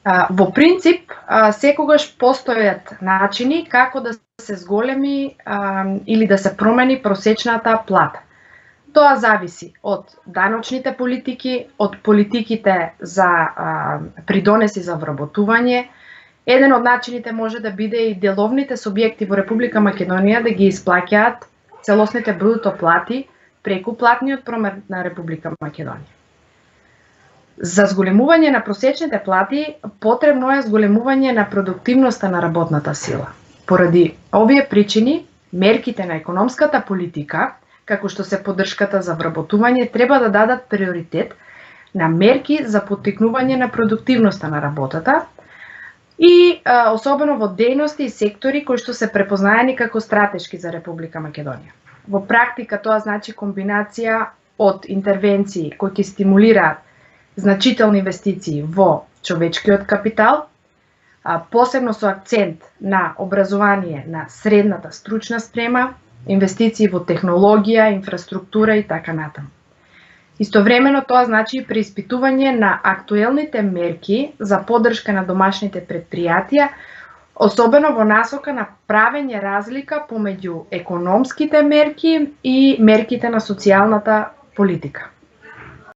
Во принцип, секогаш постојат начини како да се зголеми или да се промени просечната плата. Тоа зависи од даночните политики, од политиките за придонеси за вработување. Еден од начините може да биде и деловните субјекти во Република Македонија да ги исплаќаат целосните бруто плати преку платниот промер на Република Македонија. За зголемување на просечните плати потребно е зголемување на продуктивноста на работната сила. Поради овие причини, мерките на економската политика, како што се поддршката за вработување, треба да дадат приоритет на мерки за поттикнување на продуктивноста на работата и особено во дејности и сектори кои што се препознаени како стратешки за Република Македонија. Во практика тоа значи комбинација од интервенции кои ќе стимулираат значителни инвестиции во човечкиот капитал, посебно со акцент на образование на средната стручна спрема, инвестиции во технологија, инфраструктура и така натаму. Истовремено тоа значи и преиспитување на актуелните мерки за поддршка на домашните предпријатија, особено во насока на правење разлика помеѓу економските мерки и мерките на социјалната политика.